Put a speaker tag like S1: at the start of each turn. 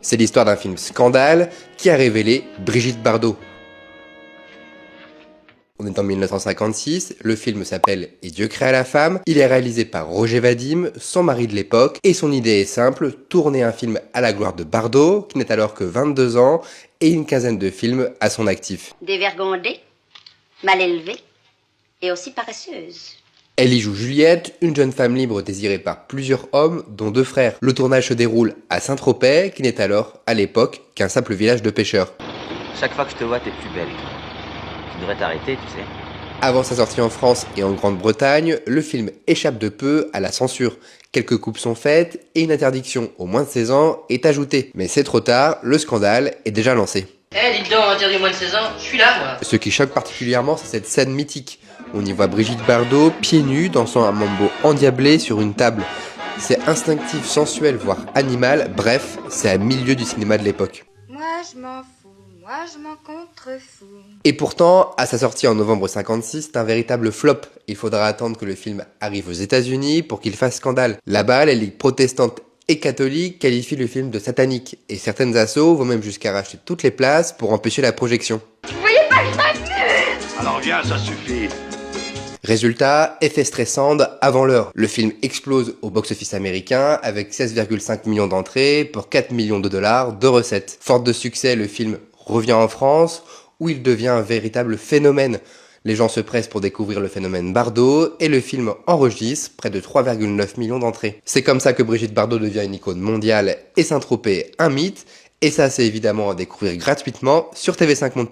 S1: C'est l'histoire d'un film scandale qui a révélé Brigitte Bardot. On est en 1956, le film s'appelle « Et Dieu créa la femme », il est réalisé par Roger Vadim, son mari de l'époque, et son idée est simple, tourner un film à la gloire de Bardot, qui n'est alors que 22 ans, et une quinzaine de films à son actif.
S2: Dévergondée, mal élevée, et aussi paresseuse.
S1: Elle y joue Juliette, une jeune femme libre désirée par plusieurs hommes, dont 2 frères. Le tournage se déroule à Saint-Tropez, qui n'est alors, à l'époque, qu'un simple village de pêcheurs.
S3: Chaque fois que je te vois, t'es plus belle. Tu devrais t'arrêter, tu sais.
S1: Avant sa sortie en France et en Grande-Bretagne, le film échappe de peu à la censure. Quelques coupes sont faites et une interdiction aux moins de 16 ans est ajoutée. Mais c'est trop tard, le scandale est déjà lancé.
S4: Eh, dites donc, interdit moins de 16 ans, je suis là, moi.
S1: Ce qui choque particulièrement, c'est cette scène mythique. On y voit Brigitte Bardot, pieds nus, dansant un mambo endiablé sur une table. C'est instinctif, sensuel, voire animal, bref, c'est à milieu du cinéma de l'époque.
S5: Moi je m'en fous, moi je m'en contrefous.
S1: Et pourtant, à sa sortie en novembre 56, c'est un véritable flop. Il faudra attendre que le film arrive aux États-Unis pour qu'il fasse scandale. Là-bas, les ligues protestantes et catholiques qualifient le film de satanique, et certaines assos vont même jusqu'à racheter toutes les places pour empêcher la projection.
S6: Alors viens, ça suffit.
S1: Résultat, effet stressant avant l'heure. Le film explose au box-office américain avec 16,5 millions d'entrées pour 4 millions de dollars de recettes. Forte de succès, le film revient en France où il devient un véritable phénomène. Les gens se pressent pour découvrir le phénomène Bardot et le film enregistre près de 3,9 millions d'entrées. C'est comme ça que Brigitte Bardot devient une icône mondiale et Saint-Tropez un mythe. Et ça, c'est évidemment à découvrir gratuitement sur TV5 Monde+.